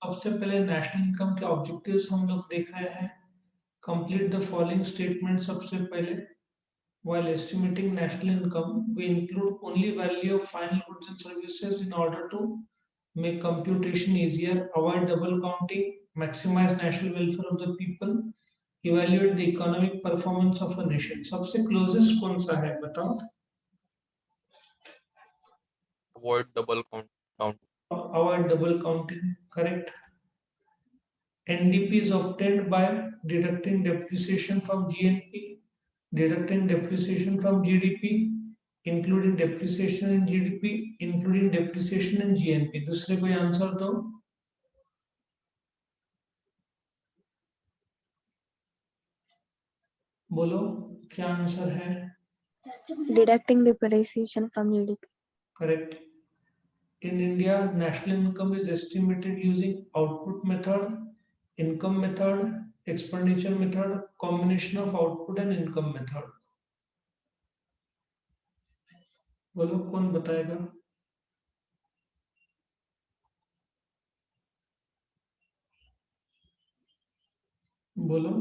सबसे पहले national income के ऑब्जेक्टिव्स हम लोग देख रहे हैं। Complete the following statement. सबसे पहले while estimating national income we include only value of final goods and services in order to make computation easier, avoid double counting, maximize national welfare of the people, evaluate the economic performance of a nation। सबसे closest कौन सा है बताओ? Avoid double count. Avoid double counting, correct। NDP is obtained by deducting depreciation from GNP, deducting depreciation from GDP, including depreciation in GDP, including depreciation in GNP। दूसरे कोई answer दो। बोलो क्या आंसर है? Deducting depreciation from GDP। Correct। In India, national income is estimated using output method, income method, expenditure method, combination of output and income method। बोलो कौन बताएगा? बोलो।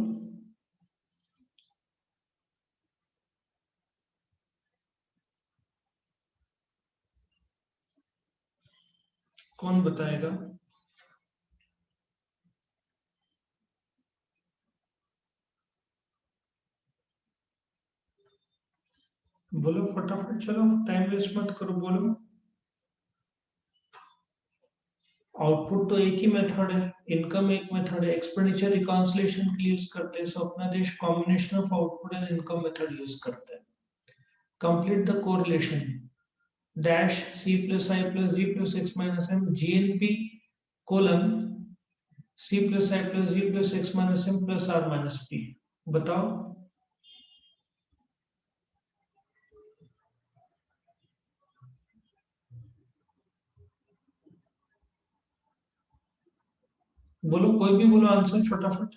कौन बताएगा? बोलो फटाफट, चलो टाइम वेस्ट मत करो, बोलो। आउटपुट तो एक ही मेथड है, इनकम एक मेथड है, एक्सपेंडिचर रिकॉन्सिलेशन के लिए यूज करते हैं। सो अपना देश combination of output and income method use करते हैं। Complete the correlation. Dash C plus I plus G plus X minus M GNP colon C plus I plus G plus X minus M plus R minus P. बताओ। बोलो कोई भी बोलो answer फटाफट।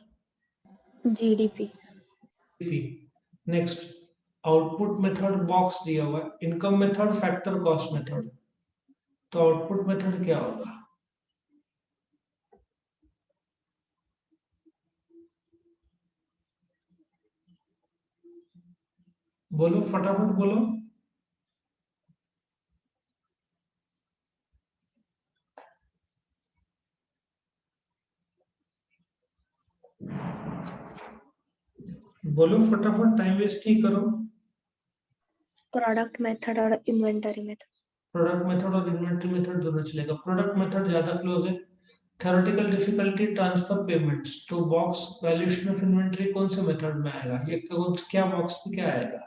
GDP। Next, output method box दिया हुआ है, income method factor cost method. तो आउटपुट मेथड क्या होगा? बोलो फटाफट बोलो। बोलो फटाफट, टाइम वेस्ट नहीं करो। प्रोडक्ट मेथड और इन्वेंटरी मेथड। प्रोडक्ट मेथड और इन्वेंटरी मेथड दोनों चलेगा। प्रोडक्ट मेथड ज्यादा क्लोज है। थ्योरेटिकल डिफिकल्टी ट्रांसफर पेमेंट्स तो बॉक्स वैल्यूएशन ऑफ इन्वेंटरी कौन से मेथड में आएगा? ये क्या बॉक्स में क्या आएगा?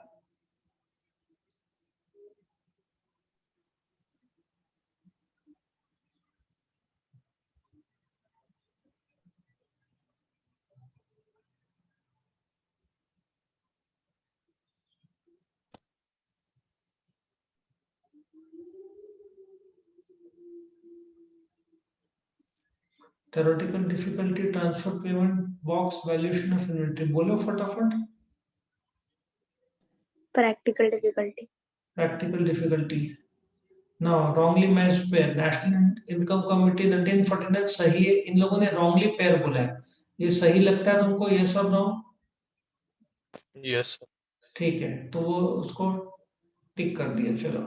Theoretical difficulty transfer payment box valuation of inventory. बोलो फटाफट। Practical difficulty. Practical difficulty. Now wrongly matched pair. National income committee 1949 सही है। इन लोगों ने रॉन्गली पेयर बोला है, ये सही लगता है तुमको? ये सब नो? यस। ठीक है, तो वो उसको टिक कर दिया। चलो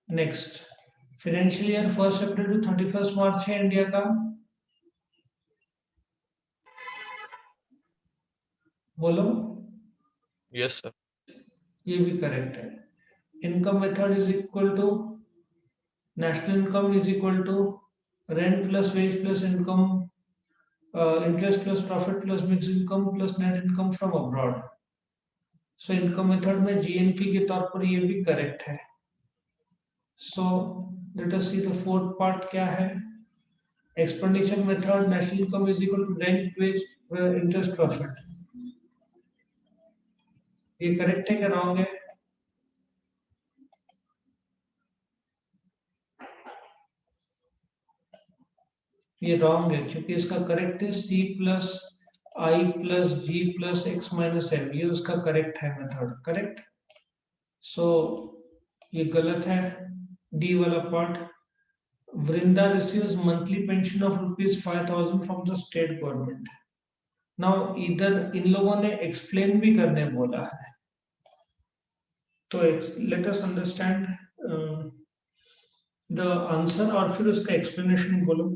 next, financial year 1 April to 31 March है इंडिया का। बोलो। Yes sir. ये भी करेक्ट है। Income method is equal to national income is equal to rent plus wage plus income interest plus profit plus mix income plus net income from abroad. So income method में GNP के तौर पर ये भी correct है। So let us see the fourth part क्या है। Expenditure method national income is equal to rent wage interest profit. ये करेक्ट है क्या रॉन्ग है? ये रॉन्ग है क्योंकि इसका करेक्ट है सी plus I plus G plus X minus M. ये उसका करेक्ट है मेथड, करेक्ट। सो ये गलत है डी वाला part. Vrinda receives monthly pension of ₹5,000 from the state government. Now इधर इन लोगों ने explain भी करने बोला है, तो let us understand the answer और फिर उसका explanation बोलो.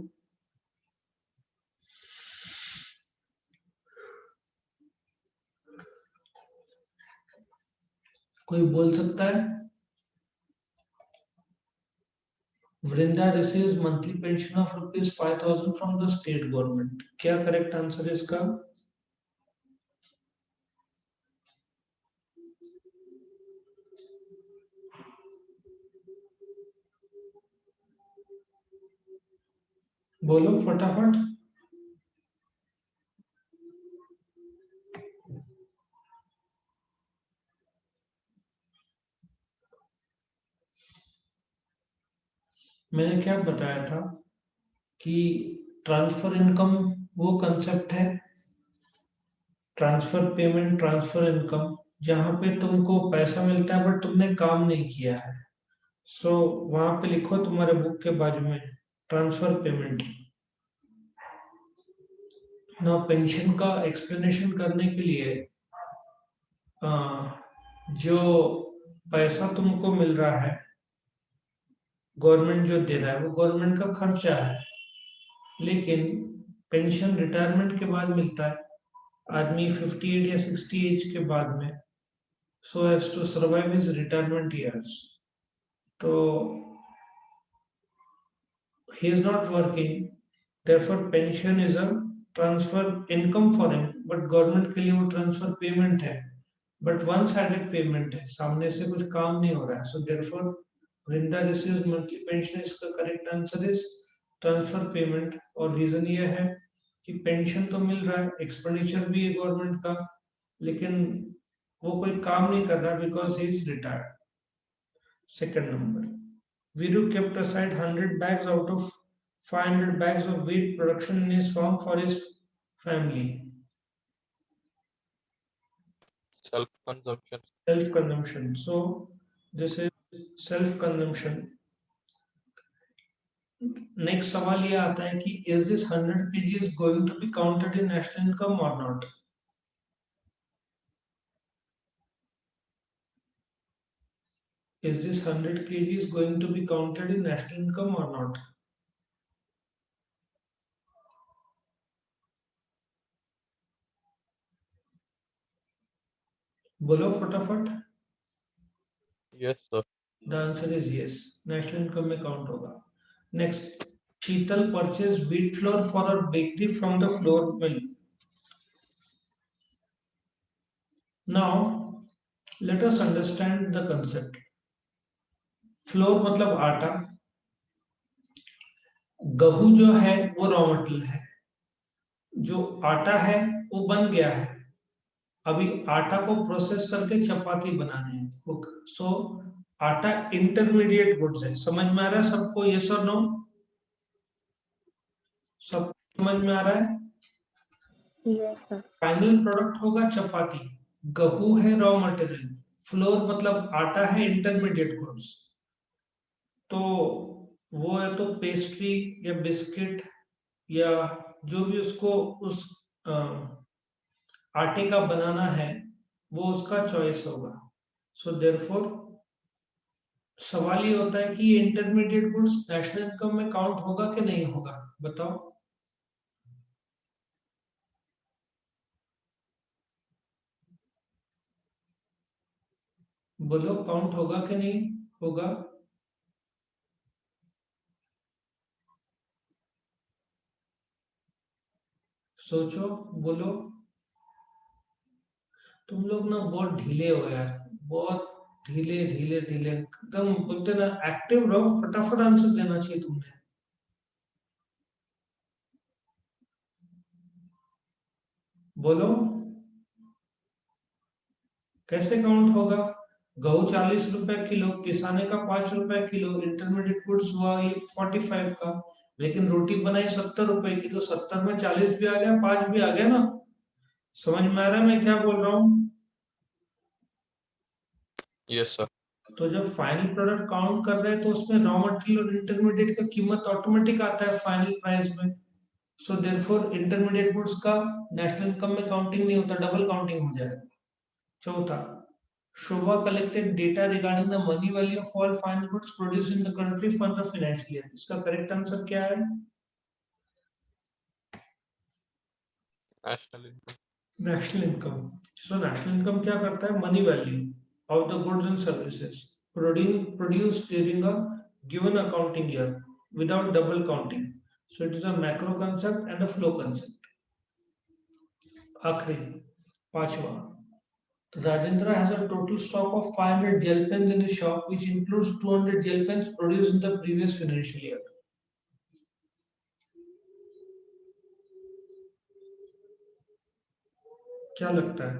कोई बोल सकता है? Vrinda receives monthly pension of ₹5,000 from the state government. क्या correct answer है इसका? बोलो फटाफट. मैंने क्या बताया था कि ट्रांसफर इनकम वो कंसेप्ट है, ट्रांसफर पेमेंट, ट्रांसफर इनकम, जहां पे तुमको पैसा मिलता है बट तुमने काम नहीं किया है. सो वहां पे लिखो तुम्हारे बुक के बाजू में ट्रांसफर पेमेंट. ना पेंशन का एक्सप्लेनेशन करने के लिए जो पैसा तुमको मिल रहा है, गवर्नमेंट जो दे रहा है वो गवर्नमेंट का खर्चा है, लेकिन पेंशन रिटायरमेंट के बाद मिलता है. आदमी 58 या 60 एज के बाद में, so as to survive his retirement years, तो he is not working, therefore pension is a transfer income for him, but government के लिए वो transfer payment है, but one sided payment है, सामने से कुछ काम नहीं हो रहा है. So therefore Vrinda receives monthly pension, इसका correct answer is transfer payment. और reason ये है कि pension तो मिल रहा है, expenditure भी है government का, लेकिन वो कोई काम नहीं कर रहा because he is retired. Second number, Viru kept aside 100 bags out of 500 bags of wheat production in his farm for his family. Self-consumption. Self-consumption. So this is self-consumption. Next सवाल ये आता है कि is this 100 kg going to be counted in national income or not? Is this 100 kg going to be counted in national income or not? बोलो फटाफट. Yes, sir. The answer is yes. National income में count होगा. Next, Sheetal purchased wheat flour for her bakery from the flour mill. Now, let us understand the concept. Floor मतलब आटा, गहू जो है वो रॉ मटेरियल है, जो आटा है वो बन गया है, अभी आटा को प्रोसेस करके चपाती बनाने हैं. सो आटा इंटरमीडिएट गुड्स है. समझ में आ रहा है सबको? यस और नो? सब समझ में आ रहा है? Yes, sir. फाइनल प्रोडक्ट होगा चपाती. गहू है रॉ मटेरियल, फ्लोर मतलब आटा है इंटरमीडिएट गुड्स. तो वो है तो पेस्ट्री या बिस्किट या जो भी उसको उस आटे का बनाना है वो उसका चॉइस होगा. सो देयरफॉर सवाल ये होता है कि ये इंटरमीडिएट गुड्स नेशनल इनकम में काउंट होगा कि नहीं होगा, बताओ. बोलो काउंट होगा कि नहीं होगा. सोचो, बोलो. तुम लोग ना बहुत ढीले हो यार, बहुत ढीले ढीले ढीले, एकदम बोलते ना एक्टिव रहो, फटाफट आंसर देना चाहिए तुमने. बोलो कैसे काउंट होगा. गहू 40 रुपए किलो, पिसाने का 5 रुपए किलो, इंटरमीडिएट गुड्स हुआ ये 45 का, लेकिन रोटी बनाई 70 रुपए की, तो 70 में 40 भी आ गया, 5 भी आ गया ना. समझ में आ रहा है मैं क्या बोल रहा हूँ? Yes, sir. तो जब फाइनल प्रोडक्ट काउंट कर रहे हैं तो उसमें रॉ मटेरियल और इंटरमीडिएट का कीमत ऑटोमेटिक आता है फाइनल प्राइस में। सो देयरफॉर इंटरमीडिएट गुड्स का नेशनल इनकम में काउंटिंग नहीं होता, डबल काउंटिंग हो जाएगा। चौथा, Shobha collected data regarding the money value of all final goods produced in the country for the financial year. इसका करेक्ट आंसर क्या है? National income. National income. So national income क्या करता है? Money value of the goods and services produced during a given accounting year without double counting. So it is a macro concept and a flow concept. आखिरी पांचवा, Rajendra has a total stock of 500 gel pens in his shop, which includes 200 gel pens produced in the previous financial year. क्या लगता है?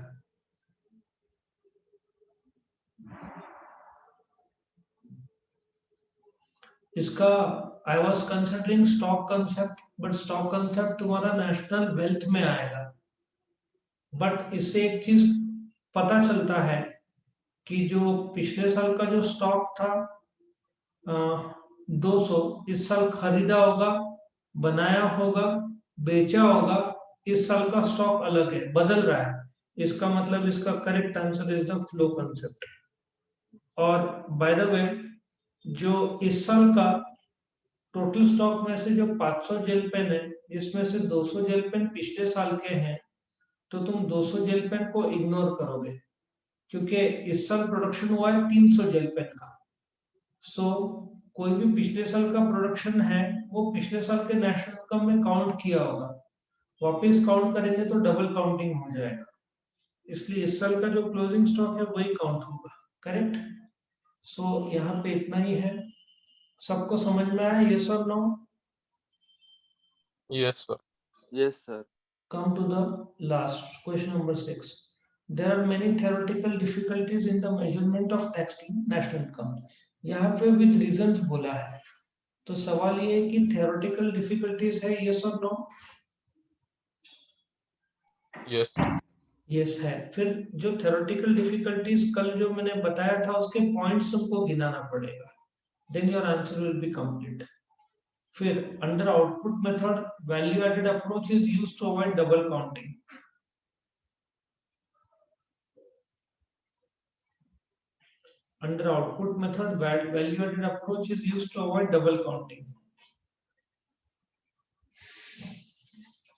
इसका I was considering stock concept, but stock concept तुम्हारा national wealth में आएगा। But इससे एक चीज पता चलता है कि जो पिछले साल का जो स्टॉक था 200, इस साल खरीदा होगा, बनाया होगा, बेचा होगा, इस साल का स्टॉक अलग है, बदल रहा है। इसका मतलब इसका correct answer is the flow concept. और बाय द वे, जो इस साल का टोटल स्टॉक में से जो 500 जेल पेन है, जिसमें से 200 जेल पेन पिछले साल के हैं, तो तुम 200 जेल पेन को इग्नोर करोगे, क्योंकि इस साल प्रोडक्शन हुआ है 300 जेल पेन का। सो कोई भी पिछले साल का प्रोडक्शन है, वो पिछले साल के नेशनल इनकम में काउंट किया होगा। वापस काउंट करेंगे तो डबल काउंटिंग हो जाएगा, इसलिए इस साल का जो क्लोजिंग स्टॉक है वही काउंट होगा। करेक्ट। सो यहाँ पे इतना ही है। सबको समझ में आया? यस और no? Yes, sir. Yes, sir. Come to the last question, number 6. There are many theoretical difficulties in the measurement of national income. यहाँ पे with reasons बोला है, तो सवाल ये है कि theoretical difficulties है, yes और no? Yes. Yes है। फिर जो theoretical difficulties कल जो मैंने बताया था, उसके points तुमको गिनाना पड़ेगा, then your answer will be complete. फिर under output method, value added approach is used to avoid double counting. Under output method, value added approach is used to avoid double counting.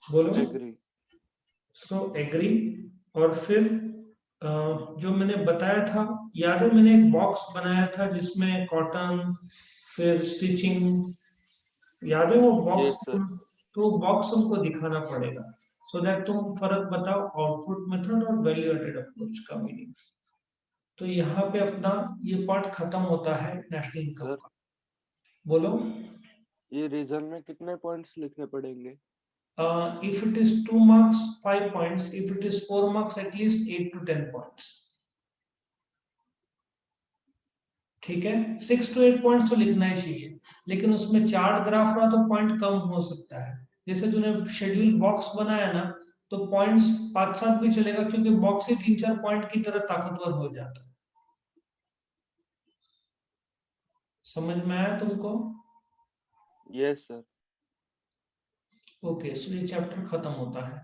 बोलो। Agree. So agree। और फिर जो मैंने बताया था, याद है मैंने एक बॉक्स बनाया था जिसमें कॉटन, फिर स्टिचिंग, याद है वो बॉक्स? Yes, sir. तो बॉक्स तुमको दिखाना पड़ेगा, सो दैट तुम फर्क बताओ आउटपुट मेथड और वैल्यू एडेड अप्रोच का मीनिंग। तो यहाँ पे अपना ये पार्ट खत्म होता है नेशनल इनकम Sir. का। बोलो। ये रीजन में कितने पॉइंट्स लिखने पड़ेंगे? If it is 2 marks, 5 points. If it is 4 marks, at least 8 to 10 points. ठीक है, 6 to 8 पॉइंट्स तो लिखना ही चाहिए, लेकिन उसमें चार्ट ग्राफ रहा तो पॉइंट कम हो सकता है। जैसे तूने शेड्यूल बॉक्स बनाया ना, तो पॉइंट्स 5-7 भी चलेगा, क्योंकि बॉक्स ही 3-4 पॉइंट की तरह ताकतवर हो जाता है। समझ में आया तुमको? Yes, sir. ओके, सो ये चैप्टर खत्म होता है।